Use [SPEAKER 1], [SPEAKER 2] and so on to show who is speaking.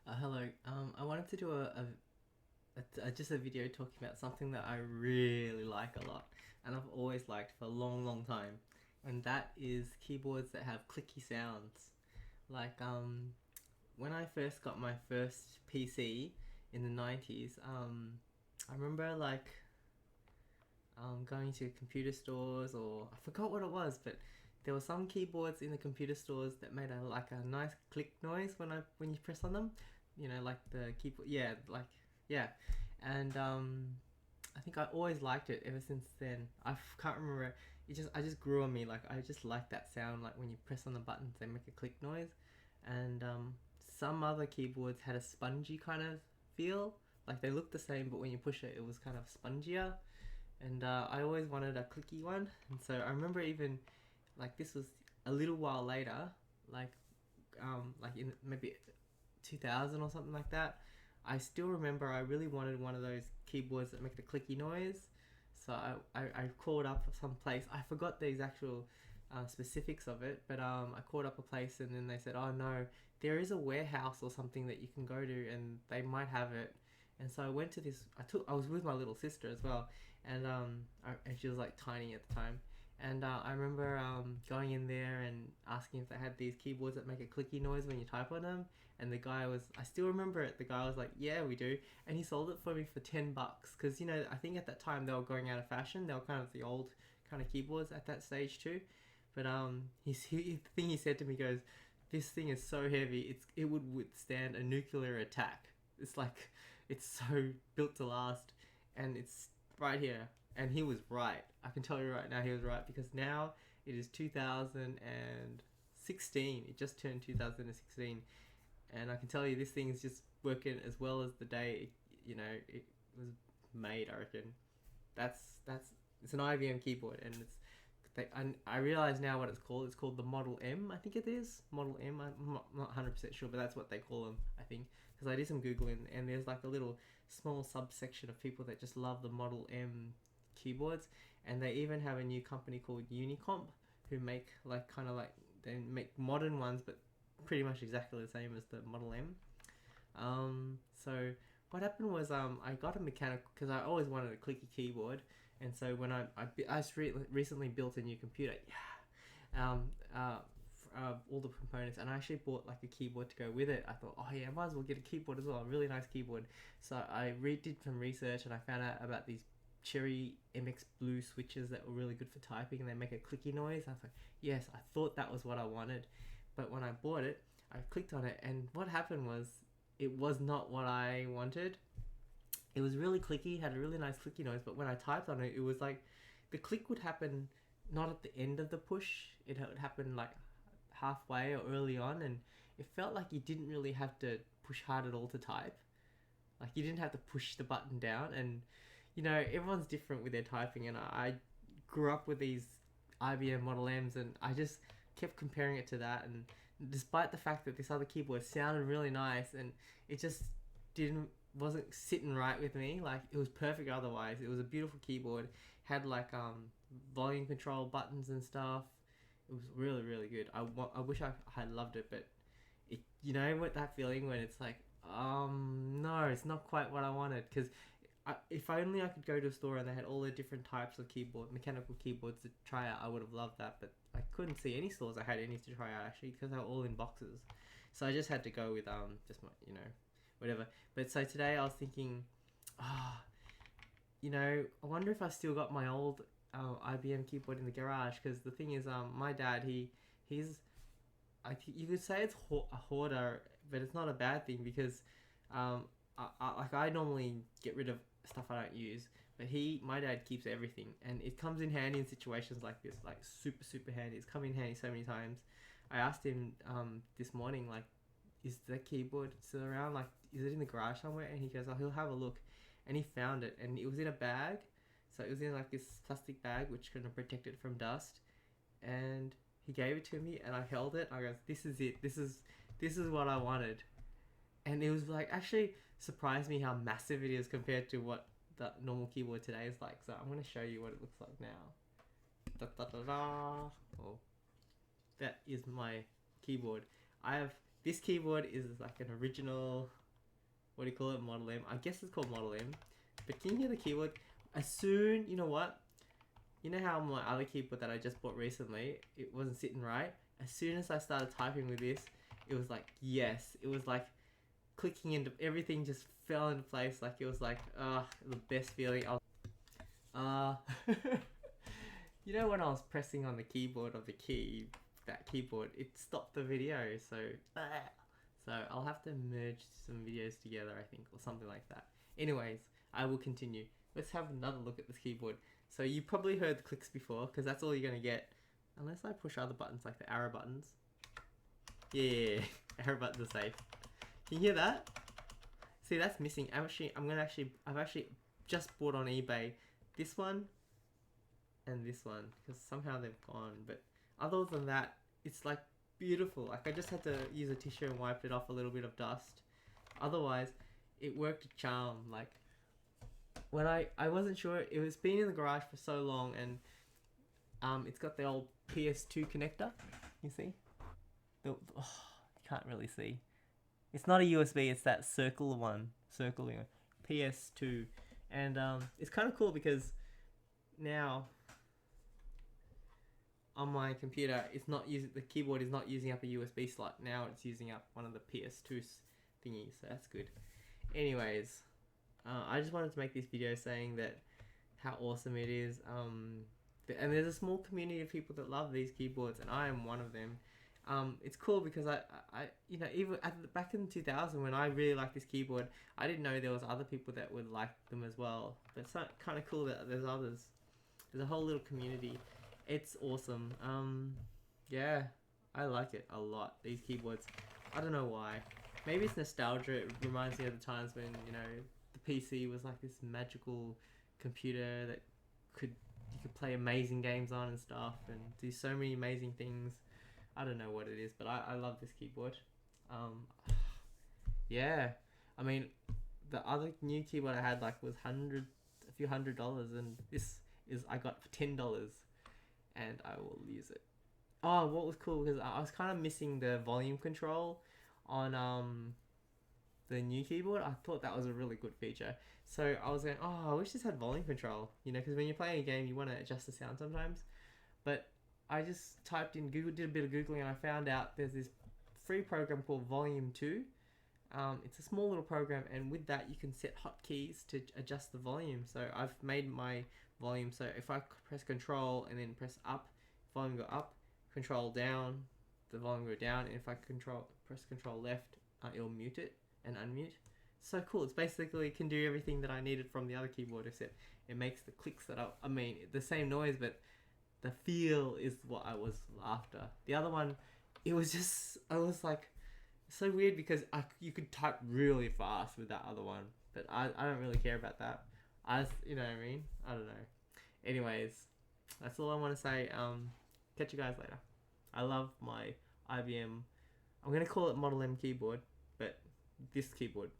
[SPEAKER 1] Hello. I wanted to do just a video talking about something that I really like a lot, and I've always liked for a long, long time, and that is keyboards that have clicky sounds. Like when I first got my first PC in the 90s, I remember going to computer stores, or I forgot what it was, but there were some keyboards in the computer stores that made a nice click noise when you press on them. Like the keyboard, yeah, yeah, and I think I always liked it ever since then. Can't remember. I just grew on me. Like I just like that sound. Like when you press on the buttons, they make a click noise, and some other keyboards had a spongy kind of feel. Like they looked the same, but when you push it, it was kind of spongier, and I always wanted a clicky one. And so I remember even like this was a little while later, like like in maybe 2000 or something like that. I still remember I really wanted one of those keyboards that make the clicky noise. So I called up some place. I forgot the actual specifics of it, but I called up a place and then they said, "Oh no, there is a warehouse or something that you can go to, and they might have it." And so I went to this. I was with my little sister as well, and and she was like tiny at the time. And I remember going in there and asking if they had these keyboards that make a clicky noise when you type on them. And the guy was, I still remember it. The guy was like, "Yeah, we do," and he sold it for me for $10. Because I think at that time they were going out of fashion. They were kind of the old kind of keyboards at that stage too. But the thing he said to me goes, "This thing is so heavy. It would withstand a nuclear attack. It's like it's so built to last, and it's right here." And he was right. I can tell you right now, he was right because now it is 2016. It just turned 2016, and I can tell you this thing is just working as well as the day it was made. I reckon that's it's an IBM keyboard, and I realize now what it's called. It's called the Model M. I think it is Model M. I'm not 100% sure, but that's what they call them. I think because I did some googling, and there's like a little small subsection of people that just love the Model M keyboards, and they even have a new company called Unicomp who make they make modern ones, but pretty much exactly the same as the Model M. So what happened was I got a mechanical because I always wanted a clicky keyboard, and so when recently built a new computer, yeah, all the components, and I actually bought like a keyboard to go with it. I thought, oh yeah, I might as well get a keyboard as well, a really nice keyboard. So I did some research and I found out about these Cherry MX Blue switches that were really good for typing, and they make a clicky noise. I was like, yes, I thought that was what I wanted, but when I bought it, I clicked on it, and what happened was it was not what I wanted. It was really clicky, had a really nice clicky noise, but when I typed on it, it was like the click would happen not at the end of the push, it would happen like halfway or early on, and it felt like you didn't really have to push hard at all to type. Like you didn't have to push the button down, and everyone's different with their typing, and I grew up with these IBM Model M's, and I just kept comparing it to that, and despite the fact that this other keyboard sounded really nice, and it just didn't wasn't sitting right with me. Like it was perfect otherwise. It was a beautiful keyboard, had like volume control buttons and stuff. It was really really good. I wish I had loved it, but what that feeling when it's like no, it's not quite what I wanted. Because if only I could go to a store and they had all the different types of mechanical keyboards to try out, I would have loved that. But I couldn't see any stores that had any to try out actually because they were all in boxes. So I just had to go with just my whatever. But so today I was thinking, ah, I wonder if I still got my old IBM keyboard in the garage, because the thing is, my dad he's you could say it's a hoarder, but it's not a bad thing because I normally get rid of stuff I don't use, but my dad keeps everything, and it comes in handy in situations like this, like super super handy. It's come in handy so many times. I asked him this morning, like, is the keyboard still around? Like, is it in the garage somewhere? And he goes, oh, he'll have a look, and he found it, and it was in a bag. So it was in like this plastic bag which kind of protected from dust, and he gave it to me, and I held it. I goes, this is it. This is what I wanted, and it was like actually surprised me how massive it is compared to what the normal keyboard today is like. So I'm gonna show you what it looks like now. Da, da, da, da. Oh, that is my keyboard. I have This keyboard is like an original, what do you call it, Model M. I guess it's called Model M. But can you hear the keyboard? As soon, you know what? You know how my other keyboard that I just bought recently, it wasn't sitting right? As soon as I started typing with this, it was like, yes. It was like clicking into everything, just fell into place. Like it was like, the best feeling. You know when I was pressing on the keyboard of the key, that keyboard, it stopped the video. So I'll have to merge some videos together, I think, or something like that. Anyways, I will continue. Let's have another look at this keyboard. So you probably heard the clicks before, because that's all you're going to get. Unless I push other buttons, like the arrow buttons. Yeah, arrow buttons are safe. Can you hear that? See, that's missing. I've actually just bought on eBay this one and this one, because somehow they've gone. But other than that, it's like beautiful. Like I just had to use a tissue and wipe it off a little bit of dust. Otherwise, it worked a charm. Like when I wasn't sure, it was been in the garage for so long, and it's got the old PS2 connector. You see? You can't really see. It's not a USB. It's that circular one, circling PS2, and it's kind of cool because now on my computer, it's not using the keyboard is not using up a USB slot. Now it's using up one of the PS2 thingies, so that's good. Anyways, I just wanted to make this video saying that how awesome it is. And there's a small community of people that love these keyboards, and I am one of them. It's cool because I you know, even back in 2000 when I really liked this keyboard, I didn't know there was other people that would like them as well. But it's kind of cool that there's others. There's a whole little community. It's awesome. Yeah, I like it a lot. These keyboards. I don't know why. Maybe it's nostalgia. It reminds me of the times when, you know, the PC was like this magical computer that you could play amazing games on and stuff and do so many amazing things. I don't know what it is, but I love this keyboard. Yeah, I mean, the other new keyboard I had like was a few $100, and this is I got for $10, and I will use it. Oh, what was cool because I was kind of missing the volume control on the new keyboard. I thought that was a really good feature. So I was going, I wish this had volume control, you know, because when you're playing a game, you want to adjust the sound sometimes. But I just typed in Google, did a bit of Googling, and I found out there's this free program called Volume 2. It's a small little program, and with that you can set hotkeys to adjust the volume. So I've made my volume, so if I press Control and then press up, volume go up, Control down, the volume go down, and if I press Control left, it'll mute it and unmute. So cool. It's basically can do everything that I needed from the other keyboard, except it makes the clicks that I mean, the same noise, but the feel is what I was after. The other one, it was just, I was like, so weird because you could type really fast with that other one, but I don't really care about that. You know what I mean? I don't know. Anyways, that's all I want to say. Catch you guys later. I love my IBM, I'm going to call it Model M keyboard, but this keyboard